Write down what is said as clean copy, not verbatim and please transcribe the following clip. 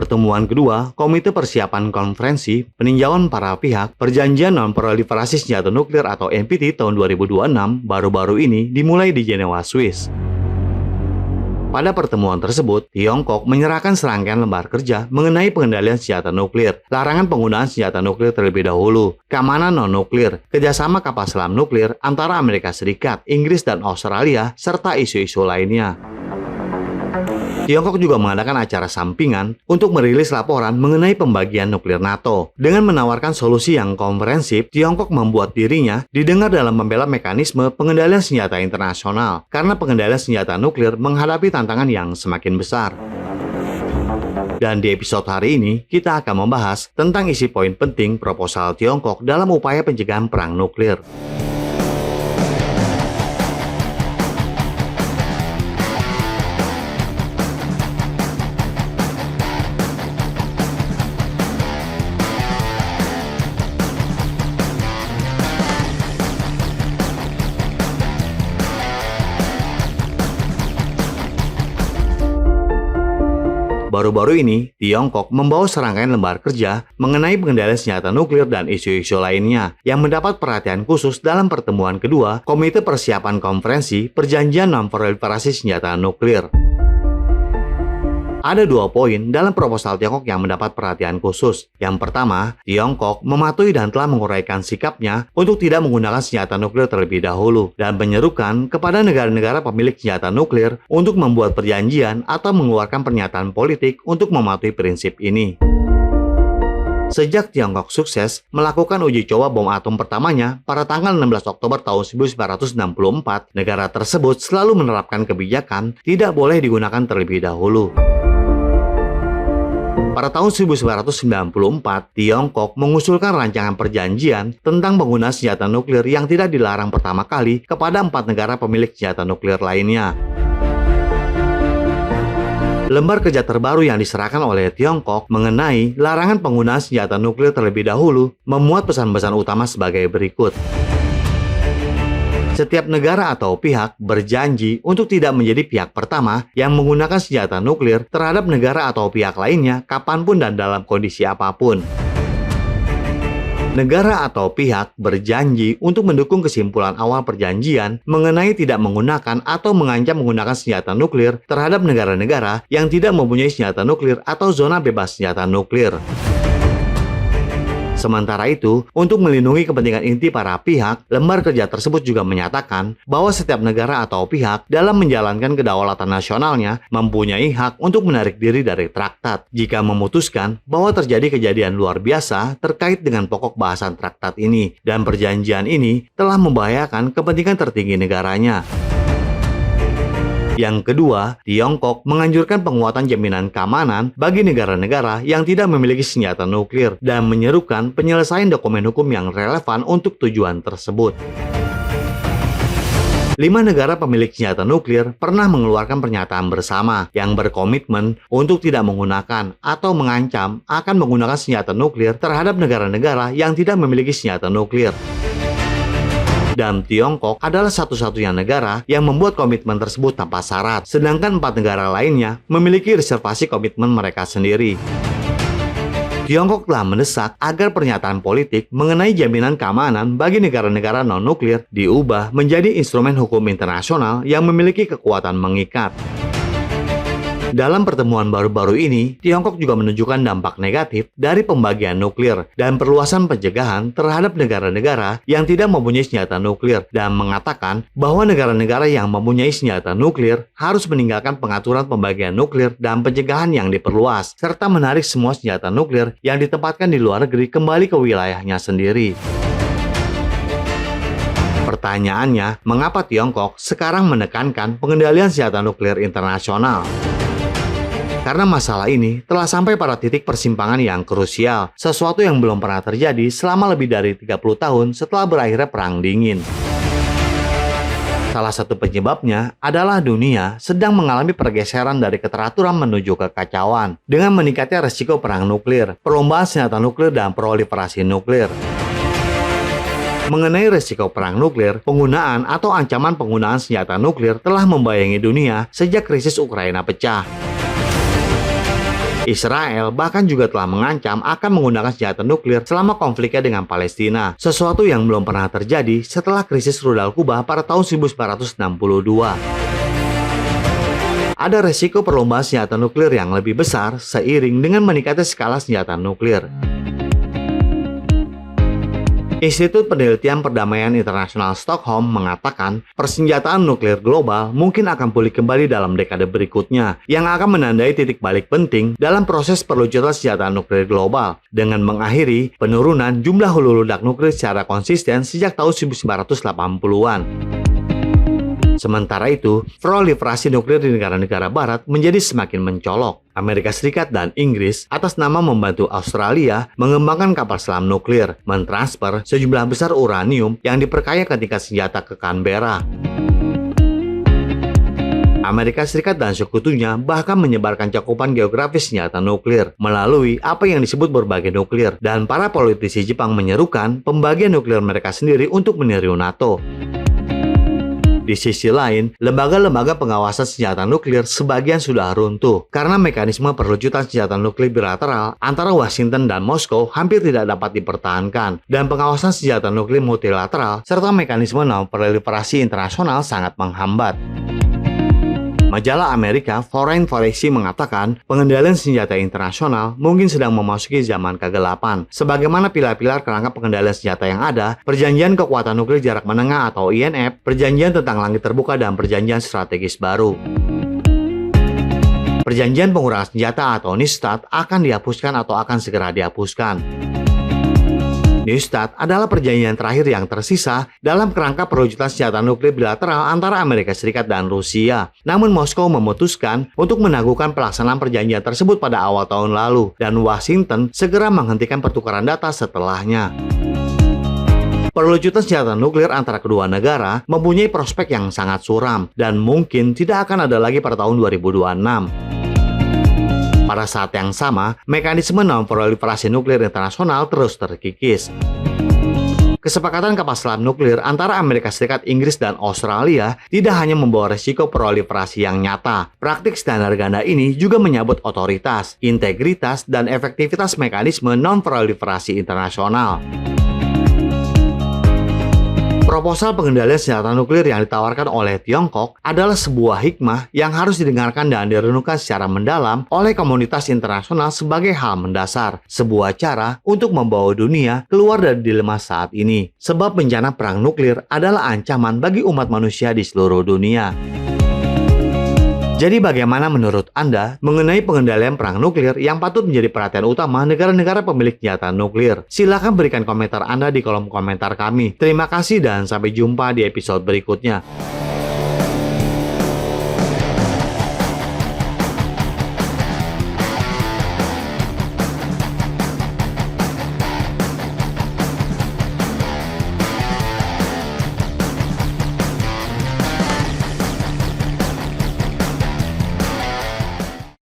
pertemuan kedua Komite Persiapan Konferensi Peninjauan Para Pihak Perjanjian Non-Proliferasi Senjata Nuklir atau NPT tahun 2026 baru-baru ini dimulai di Jenewa, Swiss. Pada pertemuan tersebut, Tiongkok menyerahkan serangkaian lembar kerja mengenai pengendalian senjata nuklir, larangan penggunaan senjata nuklir terlebih dahulu, keamanan non-nuklir, kerjasama kapal selam nuklir antara Amerika Serikat, Inggris, dan Australia, serta isu-isu lainnya. Tiongkok juga mengadakan acara sampingan untuk merilis laporan mengenai pembagian nuklir NATO. Dengan menawarkan solusi yang komprehensif, Tiongkok membuat dirinya didengar dalam membela mekanisme pengendalian senjata internasional, karena pengendalian senjata nuklir menghadapi tantangan yang semakin besar. Dan di episode hari ini, kita akan membahas tentang isi poin penting proposal Tiongkok dalam upaya pencegahan perang nuklir. Baru-baru ini, Tiongkok membawa serangkaian lembar kerja mengenai pengendalian senjata nuklir dan isu-isu lainnya yang mendapat perhatian khusus dalam pertemuan kedua Komite Persiapan Konferensi Perjanjian Non-Proliferasi Senjata Nuklir. Ada 2 poin dalam proposal Tiongkok yang mendapat perhatian khusus. Yang pertama, Tiongkok mematuhi dan telah menguraikan sikapnya untuk tidak menggunakan senjata nuklir terlebih dahulu dan menyerukan kepada negara-negara pemilik senjata nuklir untuk membuat perjanjian atau mengeluarkan pernyataan politik untuk mematuhi prinsip ini. Sejak Tiongkok sukses melakukan uji coba bom atom pertamanya pada tanggal 16 Oktober tahun 1964, negara tersebut selalu menerapkan kebijakan tidak boleh digunakan terlebih dahulu. Pada tahun 1994, Tiongkok mengusulkan rancangan perjanjian tentang penggunaan senjata nuklir yang tidak dilarang pertama kali kepada 4 negara pemilik senjata nuklir lainnya. Lembar kerja terbaru yang diserahkan oleh Tiongkok mengenai larangan penggunaan senjata nuklir terlebih dahulu memuat pesan-pesan utama sebagai berikut. Setiap negara atau pihak berjanji untuk tidak menjadi pihak pertama yang menggunakan senjata nuklir terhadap negara atau pihak lainnya kapanpun dan dalam kondisi apapun. Negara atau pihak berjanji untuk mendukung kesimpulan awal perjanjian mengenai tidak menggunakan atau mengancam menggunakan senjata nuklir terhadap negara-negara yang tidak mempunyai senjata nuklir atau zona bebas senjata nuklir. Sementara itu, untuk melindungi kepentingan inti para pihak, lembar kerja tersebut juga menyatakan bahwa setiap negara atau pihak dalam menjalankan kedaulatan nasionalnya mempunyai hak untuk menarik diri dari traktat jika memutuskan bahwa terjadi kejadian luar biasa terkait dengan pokok bahasan traktat ini dan perjanjian ini telah membahayakan kepentingan tertinggi negaranya. Yang kedua, Tiongkok menganjurkan penguatan jaminan keamanan bagi negara-negara yang tidak memiliki senjata nuklir dan menyerukan penyelesaian dokumen hukum yang relevan untuk tujuan tersebut. 5 negara pemilik senjata nuklir pernah mengeluarkan pernyataan bersama yang berkomitmen untuk tidak menggunakan atau mengancam akan menggunakan senjata nuklir terhadap negara-negara yang tidak memiliki senjata nuklir. Dan Tiongkok adalah satu-satunya negara yang membuat komitmen tersebut tanpa syarat, sedangkan 4 negara lainnya memiliki reservasi komitmen mereka sendiri. Tiongkok telah mendesak agar pernyataan politik mengenai jaminan keamanan bagi negara-negara non-nuklir diubah menjadi instrumen hukum internasional yang memiliki kekuatan mengikat. Dalam pertemuan baru-baru ini, Tiongkok juga menunjukkan dampak negatif dari pembagian nuklir dan perluasan pencegahan terhadap negara-negara yang tidak mempunyai senjata nuklir dan mengatakan bahwa negara-negara yang mempunyai senjata nuklir harus meninggalkan pengaturan pembagian nuklir dan pencegahan yang diperluas, serta menarik semua senjata nuklir yang ditempatkan di luar negeri kembali ke wilayahnya sendiri. Pertanyaannya, mengapa Tiongkok sekarang menekankan pengendalian senjata nuklir internasional? Karena masalah ini telah sampai pada titik persimpangan yang krusial, sesuatu yang belum pernah terjadi selama lebih dari 30 tahun setelah berakhirnya Perang Dingin. Salah satu penyebabnya adalah dunia sedang mengalami pergeseran dari keteraturan menuju kekacauan, dengan meningkatnya resiko perang nuklir, perlombaan senjata nuklir, dan proliferasi nuklir. Mengenai resiko perang nuklir, penggunaan atau ancaman penggunaan senjata nuklir telah membayangi dunia sejak krisis Ukraina pecah. Israel bahkan juga telah mengancam akan menggunakan senjata nuklir selama konfliknya dengan Palestina, sesuatu yang belum pernah terjadi setelah krisis rudal Kuba pada tahun 1962. Ada resiko perlombaan senjata nuklir yang lebih besar seiring dengan meningkatnya skala senjata nuklir. Institut Penelitian Perdamaian Internasional Stockholm mengatakan persenjataan nuklir global mungkin akan pulih kembali dalam dekade berikutnya, yang akan menandai titik balik penting dalam proses perlucutan senjata nuklir global, dengan mengakhiri penurunan jumlah hulu ledak nuklir secara konsisten sejak tahun 1980-an. Sementara itu, proliferasi nuklir di negara-negara barat menjadi semakin mencolok. Amerika Serikat dan Inggris atas nama membantu Australia mengembangkan kapal selam nuklir, mentransfer sejumlah besar uranium yang diperkaya ke tingkat senjata ke Canberra. Amerika Serikat dan sekutunya bahkan menyebarkan cakupan geografis senjata nuklir melalui apa yang disebut berbagai nuklir, dan para politisi Jepang menyerukan pembagian nuklir mereka sendiri untuk meniru NATO. Di sisi lain, lembaga-lembaga pengawasan senjata nuklir sebagian sudah runtuh karena mekanisme perlucutan senjata nuklir bilateral antara Washington dan Moskow hampir tidak dapat dipertahankan, dan pengawasan senjata nuklir multilateral serta mekanisme non-proliferasi internasional sangat menghambat. Majalah Amerika Foreign Policy mengatakan pengendalian senjata internasional mungkin sedang memasuki zaman kegelapan. Sebagaimana pilar-pilar kerangka pengendalian senjata yang ada, Perjanjian Kekuatan Nuklir Jarak Menengah atau INF, Perjanjian tentang Langit Terbuka, dan Perjanjian Strategis Baru. Perjanjian Pengurangan Senjata atau New START akan dihapuskan atau akan segera dihapuskan. New START adalah perjanjian terakhir yang tersisa dalam kerangka perwujudan senjata nuklir bilateral antara Amerika Serikat dan Rusia. Namun Moskow memutuskan untuk menangguhkan pelaksanaan perjanjian tersebut pada awal tahun lalu, dan Washington segera menghentikan pertukaran data setelahnya. Perlucutan senjata nuklir antara kedua negara mempunyai prospek yang sangat suram dan mungkin tidak akan ada lagi pada tahun 2026. Pada saat yang sama, mekanisme non-proliferasi nuklir internasional terus terkikis. Kesepakatan kapal selam nuklir antara Amerika Serikat, Inggris, dan Australia tidak hanya membawa resiko proliferasi yang nyata. Praktik standar ganda ini juga menyabut otoritas, integritas, dan efektivitas mekanisme non-proliferasi internasional. Proposal pengendalian senjata nuklir yang ditawarkan oleh Tiongkok adalah sebuah hikmah yang harus didengarkan dan direnungkan secara mendalam oleh komunitas internasional sebagai hal mendasar, sebuah cara untuk membawa dunia keluar dari dilema saat ini. Sebab bencana perang nuklir adalah ancaman bagi umat manusia di seluruh dunia. Jadi bagaimana menurut Anda mengenai pengendalian perang nuklir yang patut menjadi perhatian utama negara-negara pemilik senjata nuklir? Silahkan berikan komentar Anda di kolom komentar kami. Terima kasih dan sampai jumpa di episode berikutnya.